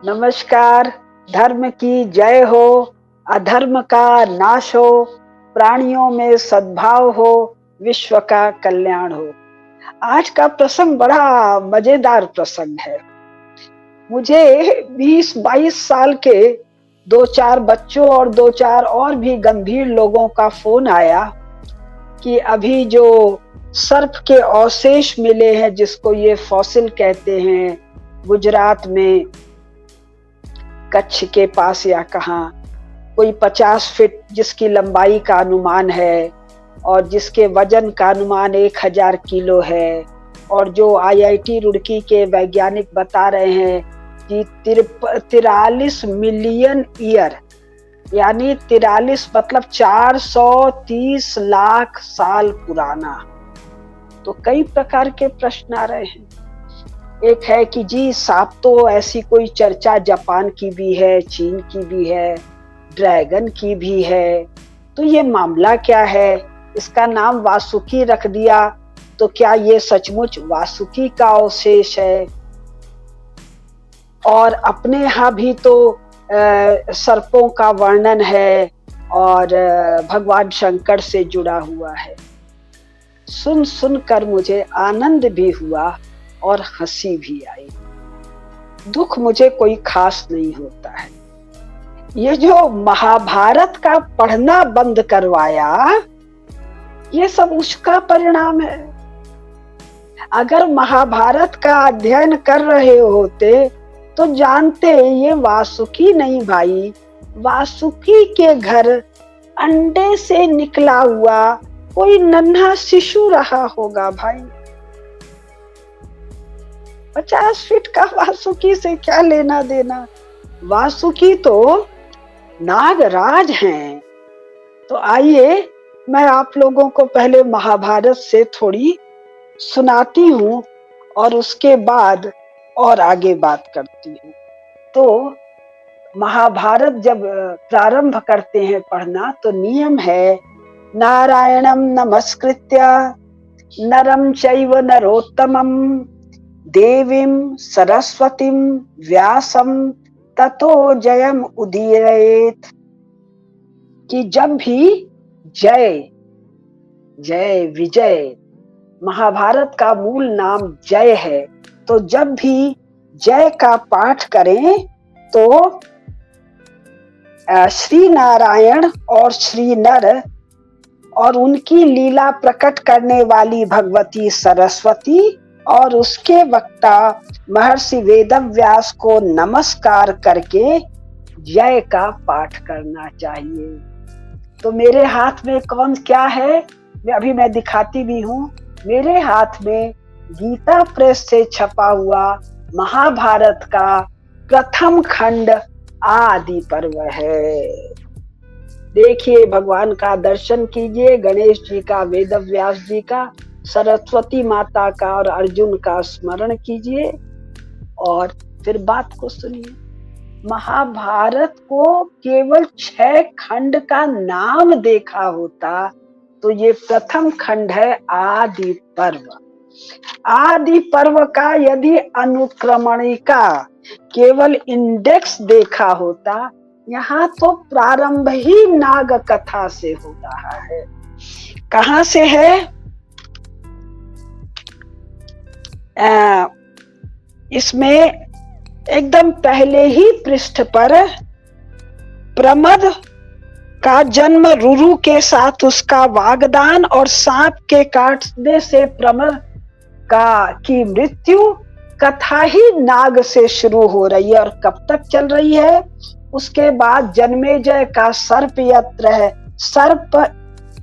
नमस्कार। धर्म की जय हो, अधर्म का नाश हो, प्राणियों में सद्भाव हो, विश्व का कल्याण हो। आज का प्रसंग बड़ा मजेदार प्रसंग है। मुझे 20-22 साल के 2-4 बच्चों और 2-4 और भी गंभीर लोगों का फोन आया कि अभी जो सर्प के अवशेष मिले हैं, जिसको ये फॉसिल कहते हैं, गुजरात में कच्छ के पास या कहाँ, कोई 50 फीट जिसकी लंबाई का अनुमान है और जिसके वजन का अनुमान 1000 किलो है, और जो आईआईटी रुड़की के वैज्ञानिक बता रहे हैं कि 43 मिलियन ईयर, यानी 43 मतलब 430 लाख साल पुराना। तो कई प्रकार के प्रश्न आ रहे हैं। एक है कि जी सांप तो ऐसी कोई चर्चा जापान की भी है, चीन की भी है, ड्रैगन की भी है, तो ये मामला क्या है? इसका नाम वासुकी रख दिया, तो क्या ये सचमुच वासुकी का अवशेष है? और अपने यहाँ भी तो सर्पों का वर्णन है और भगवान शंकर से जुड़ा हुआ है। सुन सुन कर मुझे आनंद भी हुआ और हंसी भी आई। दुख मुझे कोई खास नहीं होता है। ये जो महाभारत का पढ़ना बंद करवाया, ये सब उसका परिणाम है। अगर महाभारत का अध्ययन कर रहे होते तो जानते ये वासुकी नहीं भाई, वासुकी के घर अंडे से निकला हुआ कोई नन्हा शिशु रहा होगा भाई। 50 फीट का वासुकी से क्या लेना देना? वासुकी तो नागराज हैं। तो आइए मैं आप लोगों को पहले महाभारत से थोड़ी सुनाती हूँ और उसके बाद और आगे बात करती हूँ। तो महाभारत जब प्रारंभ करते हैं पढ़ना, तो नियम है नारायणम नमस्कृत्य नरम चैव नरोत्तमम देवीं सरस्वतीं व्यासं ततो जयम उदीरयेत। कि जब भी जय, जय विजय, महाभारत का मूल नाम जय है, तो जब भी जय का पाठ करें तो श्री नारायण और श्री नर और उनकी लीला प्रकट करने वाली भगवती सरस्वती और उसके वक्ता महर्षि वेदव्यास को नमस्कार करके जय का पाठ करना चाहिए। तो मेरे हाथ में कौन क्या है, मैं दिखाती भी हूँ। मेरे हाथ में गीता प्रेस से छपा हुआ महाभारत का प्रथम खंड आदि पर्व है। देखिए, भगवान का दर्शन कीजिए, गणेश जी का, वेदव्यास जी का, सरस्वती माता का और अर्जुन का स्मरण कीजिए और फिर बात को सुनिए। महाभारत को केवल 6 खंड का नाम देखा होता तो ये प्रथम खंड है आदि पर्व। आदि पर्व का यदि अनुक्रमणिका केवल इंडेक्स देखा होता, यहाँ तो प्रारंभ ही नाग कथा से हो रहा है। कहाँ से है? इसमें एकदम पहले ही पृष्ठ पर प्रमद का जन्म रुरु के साथ उसका वागदान और सांप के काटने से प्रमद की मृत्यु, कथा ही नाग से शुरू हो रही है और कब तक चल रही है? उसके बाद जन्मेजय का सर्प यत्र है, सर्प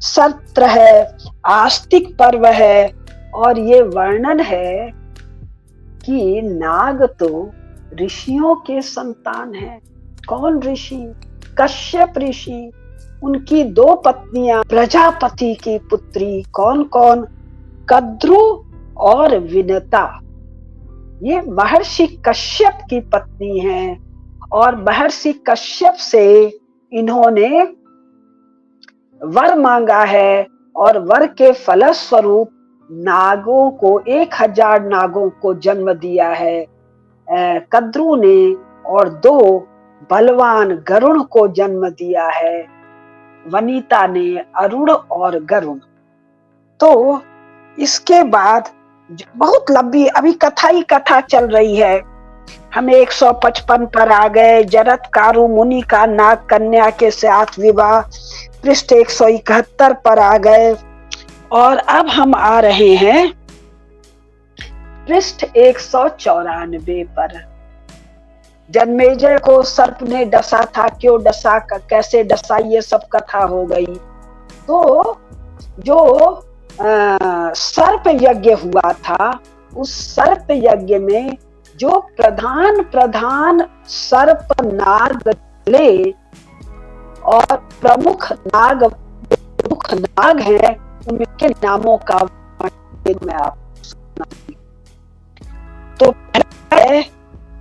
सत्र है, आस्तिक पर्व है, और ये वर्णन है कि नाग तो ऋषियों के संतान हैं। कौन ऋषि? कश्यप ऋषि, उनकी 2 पत्नियां, प्रजापति की पुत्री कौन कौन? कद्रु और विनता। ये महर्षि कश्यप की पत्नी हैं और महर्षि कश्यप से इन्होंने वर मांगा है और वर के फलस्वरूप नागों को 1000 नागों को जन्म दिया है कद्रु ने और 2 बलवान गरुण को जन्म दिया है, वनिता ने अरुण और गरुण। तो इसके बाद बहुत लंबी अभी कथा ही कथा चल रही है। हम 155 पर आ गए। जरत कारु मुनि का नाग कन्या के साथ विवाह, पृष्ठ 171 पर आ गए। और अब हम आ रहे हैं पृष्ठ 194 पर। जन्मेजय को सर्प ने डसा था, क्यों डसा, कैसे डसा, ये सब कथा हो गई। तो जो सर्प यज्ञ हुआ था, उस सर्प यज्ञ में जो प्रधान सर्प नाग ले और प्रमुख नाग हैं, उनके नामों का मैं आपको सुनाऊंगी। तो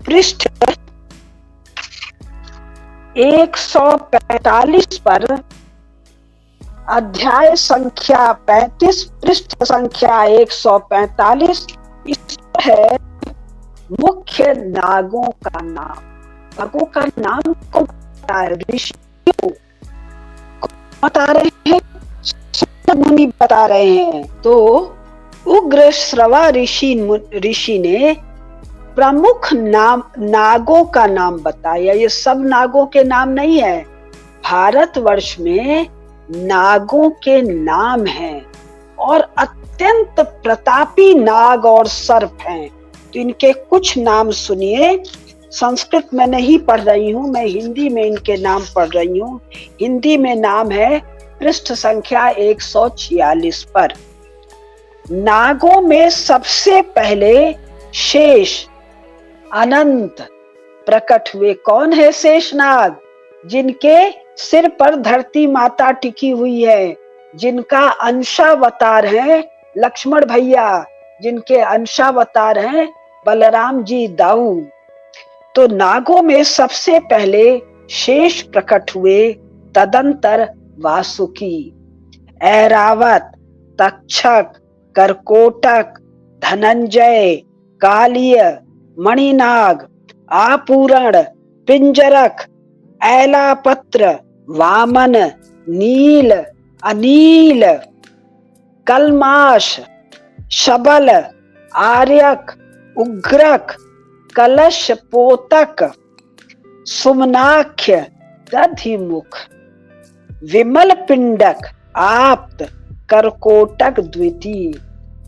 पृष्ठ 145 पर अध्याय संख्या 35, पृष्ठ संख्या 145, इस है मुख्य नागों का नाम। नागों का नाम को बता रहे, ऋषियों को बता रहे हैं, मुनि बता रहे हैं। तो उग्र श्रवा ऋषि ने प्रमुख नागों का नाम बताया। ये सब नागों के नाम नहीं है, भारतवर्ष में नागों के नाम हैं और अत्यंत प्रतापी नाग और सर्प हैं। तो इनके कुछ नाम सुनिए। संस्कृत में नहीं पढ़ रही हूँ, मैं हिंदी में इनके नाम पढ़ रही हूँ। हिंदी में नाम है पृष्ठ संख्या 146 पर। नागों में सबसे पहले शेष अनंत प्रकट हुए। कौन है शेषनाग? जिनके सिर पर धरती माता टिकी हुई है, जिनका अंशावतार है लक्ष्मण भैया, जिनके अंशावतार हैं बलराम जी दाऊ। तो नागों में सबसे पहले शेष प्रकट हुए, तदंतर वासुकी, ऐरावत, तक्षक, करकोटक, धनंजय, कालिय, मणिनाग, आपूरण, पिंजरक, ऐलापत्र, वामन, नील, अनील, कलमाश, शबल, आर्यक, उग्रक, कलश पोतक, सुमनाख्य, दधिमुख, विमल पिंडक, आप्त, करकोटक द्वितीय।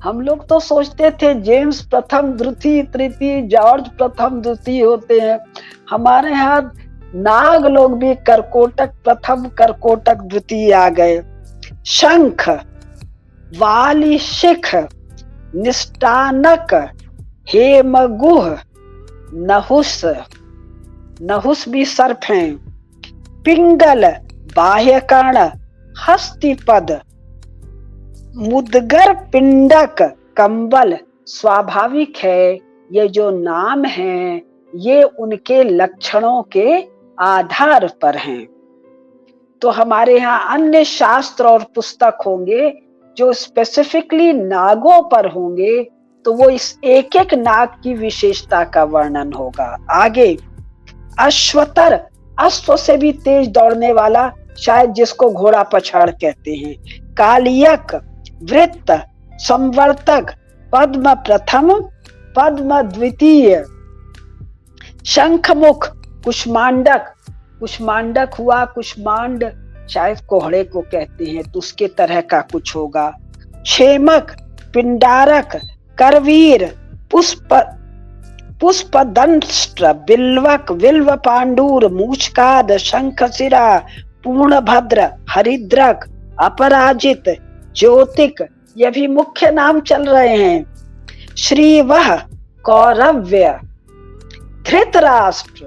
हम लोग तो सोचते थे जेम्स प्रथम द्वितीय तृतीय, जॉर्ज प्रथम द्वितीय होते हैं। हमारे यहाँ नाग लोग भी करकोटक प्रथम करकोटक द्वितीय आ गए। शंख, वालिशिख, निष्ठानक, हेमगुह, नहुस, नहुस भी सर्प हैं, पिंगल, बाह्यकर्ण, हस्तिपद, मुदगर, पिंडक, कंबल। स्वाभाविक है ये जो नाम हैं ये उनके लक्षणों के आधार पर हैं। तो हमारे यहाँ अन्य शास्त्र और पुस्तक होंगे जो स्पेसिफिकली नागों पर होंगे, तो वो इस एक एक नाग की विशेषता का वर्णन होगा। आगे अश्वतर, अश्व से भी तेज दौड़ने वाला, शायद जिसको घोड़ा पछाड़ कहते हैं। कालियक, वृत्त, संवर्तक, पद्म प्रथम, पद्म द्वितीय। शंखमुख, कुष्मांडक, कुष्मांडक हुआ, कुष्मांड शायद कोहड़े को कहते हैं, तो उसके तरह का कुछ होगा। क्षेमक, पिंडारक, करवीर, पुष्पदंष्ट्र, बिल्वक, बिल्व पांडूर, मूषकाद, शंखशिरा, पूर्णभद्र, हरिद्रक, अपराजित, ज्योतिक, ये भी मुख्य नाम चल रहे हैं। श्रीवह, कौरव्य, धृतराष्ट्र।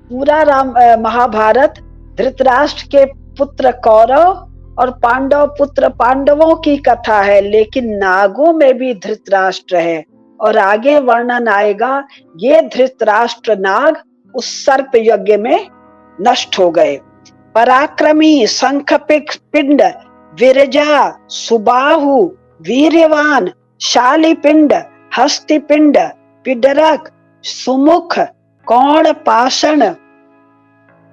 पूरा महाभारत धृतराष्ट्र के पुत्र कौरव और पांडव पुत्र पांडवों की कथा है, लेकिन नागों में भी धृतराष्ट्र है। और आगे वर्णन आएगा, ये धृतराष्ट्र नाग उस सर्प यज्ञ में नष्ट हो गए। पराक्रमी, शंखपिंड, विरजा, सुबाहु, वीर्यवान, शालिपिंड, हस्तिपिंड, पिडरक, सुमुख, कौण पाषण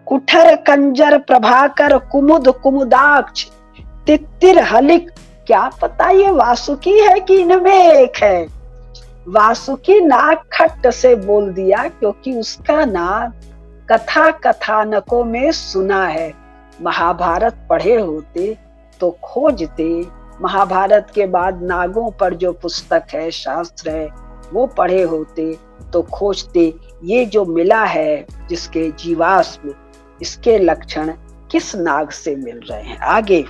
कुठर कंजर प्रभाकर कुमुद कुमुदाक्ष तित्तिर हलिक। क्या पता ये वासुकी है कि इनमें एक है। वासुकी नाग खट्ट से बोल दिया क्योंकि उसका नाम कथा कथानकों में सुना है। महाभारत पढ़े होते तो खोजते, महाभारत के बाद नागों पर जो पुस्तक है, शास्त्र है, वो पढ़े होते तो खोजते ये जो मिला है जिसके जीवाश्म, इसके लक्षण किस नाग से मिल रहे हैं। आगे,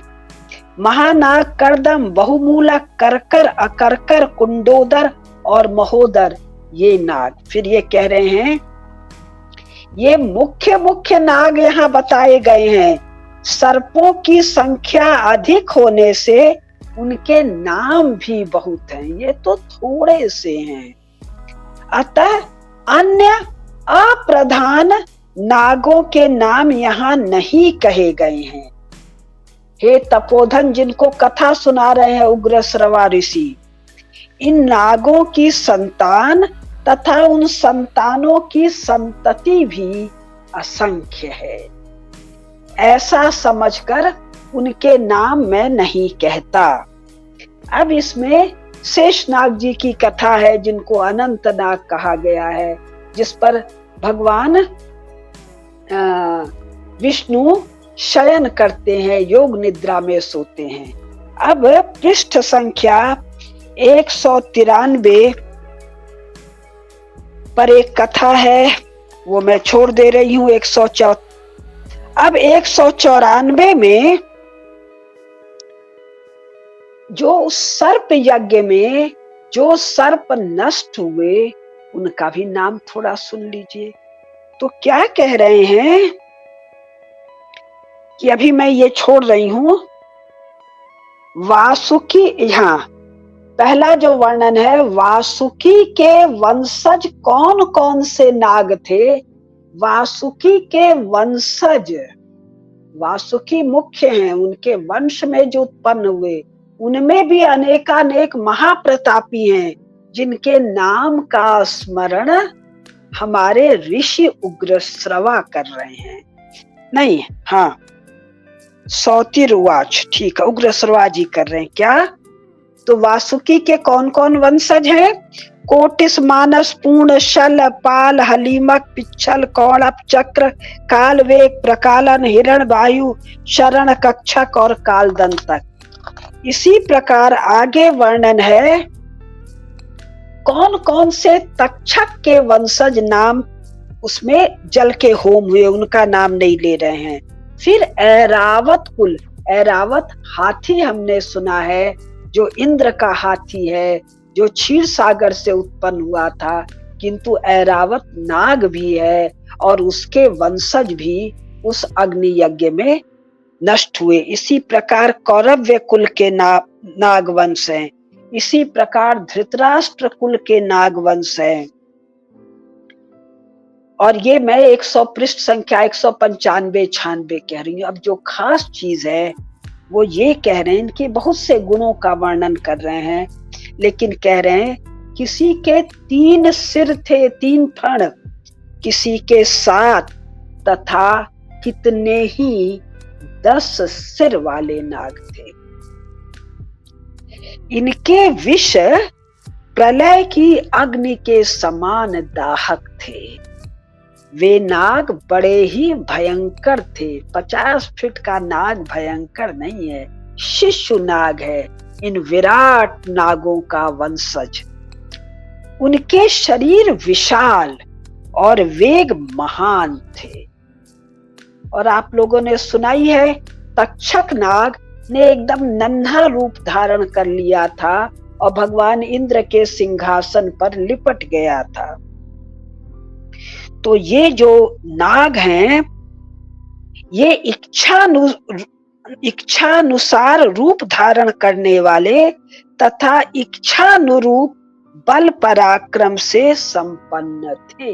महानाग करदम बहुमूलक करकर अकरकर कुंडोदर और महोदर, ये नाग। फिर ये कह रहे हैं ये मुख्य मुख्य नाग यहाँ बताए गए हैं। सर्पों की संख्या अधिक होने से उनके नाम भी बहुत हैं, ये तो थोड़े से हैं। अतः अन्य अप्रधान नागों के नाम यहाँ नहीं कहे गए हैं। हे तपोधन, जिनको कथा सुना रहे हैं उग्रश्रवा ऋषि, इन नागों की संतान तथा उन संतानों की संतति भी असंख्य है। ऐसा समझकर उनके नाम मैं नहीं कहता। अब इसमें शेषनाग जी की कथा है, जिनको अनंत नाग कहा गया है, जिस पर भगवान विष्णु शयन करते हैं, योग निद्रा में सोते हैं। अब पृष्ठ संख्या 193 पर एक कथा है, वो मैं छोड़ दे रही हूँ। 104। अब 194 में जो सर्प यज्ञ में जो सर्प नष्ट हुए, उनका भी नाम थोड़ा सुन लीजिए। तो क्या कह रहे हैं कि अभी मैं ये छोड़ रही हूं। वासुकी, यहाँ पहला जो वर्णन है, वासुकी के वंशज कौन कौन से नाग थे। वासुकी के वंशज, वासुकी मुख्य हैं, उनके वंश में जो उत्पन्न हुए उनमें भी अनेकानेक महाप्रतापी हैं, जिनके नाम का स्मरण हमारे ऋषि उग्रश्रवा कर रहे हैं। नहीं, हाँ, सौतिर्वाच, ठीक है, उग्रश्रवा जी कर रहे हैं। क्या? तो वासुकी के कौन कौन वंशज हैं? कोटिस, मानस, पूर्ण, शल, पाल, हलीमक, पिच्छल, कौणप, चक्र, काल वेग, प्रकालन, हिरण, वायु, शरण, कक्षक और कालदंतक। इसी प्रकार आगे वर्णन है कौन कौन से तक्षक के वंशज नाम उसमें जल के होम हुए, उनका नाम नहीं ले रहे हैं। फिर ऐरावत कुल, ऐरावत हाथी हमने सुना है, जो इंद्र का हाथी है, जो क्षीर सागर से उत्पन्न हुआ था, किंतु ऐरावत नाग भी है और उसके वंशज भी उस अग्नि यज्ञ में नष्ट हुए। इसी प्रकार कौरव्य कुल के नागवंश हैं। इसी प्रकार धृतराष्ट्र कुल के नागवंश हैं। और ये मैं 100 पृष्ठ संख्या 195-96 कह रही हूँ। अब जो खास चीज है वो ये कह रहे हैं कि बहुत से गुणों का वर्णन कर रहे हैं, लेकिन कह रहे हैं किसी के 3 सिर थे, 3 फण, किसी के 7 तथा कितने ही 10 सिर वाले नाग थे। इनके विष प्रलय की अग्नि के समान दाहक थे। वे नाग बड़े ही भयंकर थे। 50 फीट का नाग भयंकर नहीं है, शिशु नाग है, इन विराट नागों का वंशज। उनके शरीर विशाल और वेग महान थे। और आप लोगों ने सुनाई है तक्षक नाग ने एकदम नन्हा रूप धारण कर लिया था और भगवान इंद्र के सिंहासन पर लिपट गया था। तो ये जो नाग हैं, ये इच्छानुसार रूप धारण करने वाले तथा इच्छानुरूप बल पराक्रम से संपन्न थे।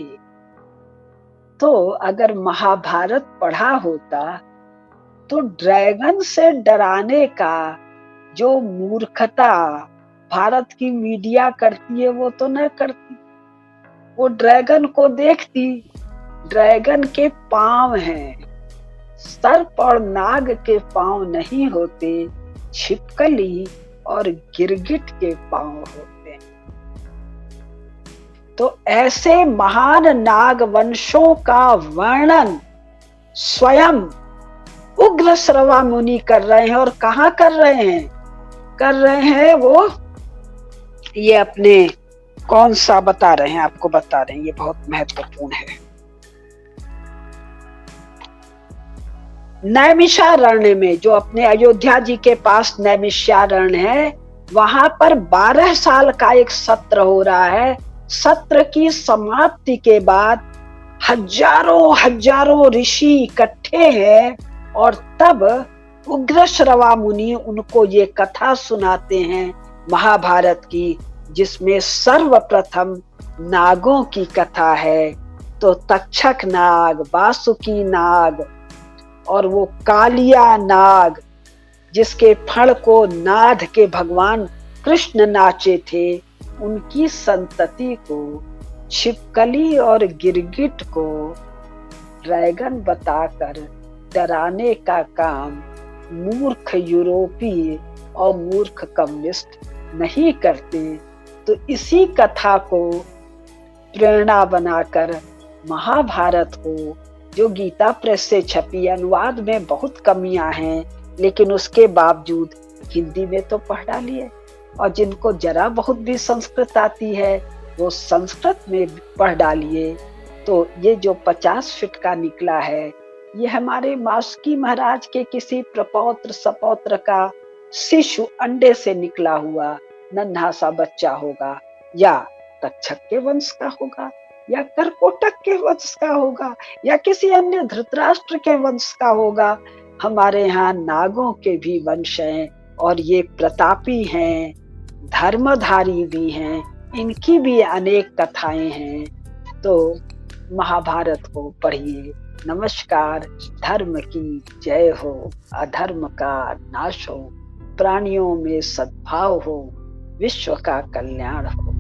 तो अगर महाभारत पढ़ा होता तो ड्रैगन से डराने का जो मूर्खता भारत की मीडिया करती है वो तो न करती। वो ड्रैगन को देखती ड्रैगन के पांव हैं, सर्प और नाग के पांव नहीं होते, छिपकली और गिरगिट के पांव होते हैं। तो ऐसे महान नाग वंशों का वर्णन स्वयं उग्र श्रवा मुनि कर रहे हैं। और कहाँ कर रहे हैं? कर रहे हैं वो, ये अपने कौन सा बता रहे हैं, आपको बता रहे हैं, ये बहुत महत्वपूर्ण है। नैमिषारण्य में, जो अपने अयोध्या जी के पास नैमिषारण्य है, वहां पर 12 साल का एक सत्र हो रहा है। सत्र की समाप्ति के बाद हजारों हजारों ऋषि इकट्ठे हैं और तब उग्र श्रवा मुनि उनको ये कथा सुनाते हैं महाभारत की, जिसमें सर्वप्रथम नागों की कथा है। तो तक्षक नाग, वासुकी नाग और वो कालिया नाग, जिसके फण को नाद के भगवान कृष्ण नाचे थे, उनकी संतति को, छिपकली और गिरगिट को ड्रैगन बताकर डराने का काम मूर्ख यूरोपीय और मूर्ख कम्युनिस्ट नहीं करते। तो इसी कथा को प्रेरणा बनाकर महाभारत को, जो गीता प्रेस से छपी, अनुवाद में बहुत कमियां हैं, लेकिन उसके बावजूद हिंदी में तो पढ़ डालिए, और जिनको जरा बहुत भी संस्कृत आती है वो संस्कृत में पढ़ डालिए। तो ये जो 50 फीट का निकला है, ये हमारे मास्की महाराज के किसी प्रपौत्र सपौत्र का शिशु अंडे से निकला हुआ नन्हा सा बच्चा होगा, या तक्षक के वंश का होगा, या करकोटक के वंश का होगा, या किसी अन्य धृतराष्ट्र के वंश का होगा। हमारे यहाँ नागों के भी वंश हैं और ये प्रतापी हैं, धर्मधारी भी हैं, इनकी भी अनेक कथाएं हैं। तो महाभारत को पढ़िए। नमस्कार। धर्म की जय हो, अधर्म का नाश हो, प्राणियों में सद्भाव हो, विश्व का कल्याण हो।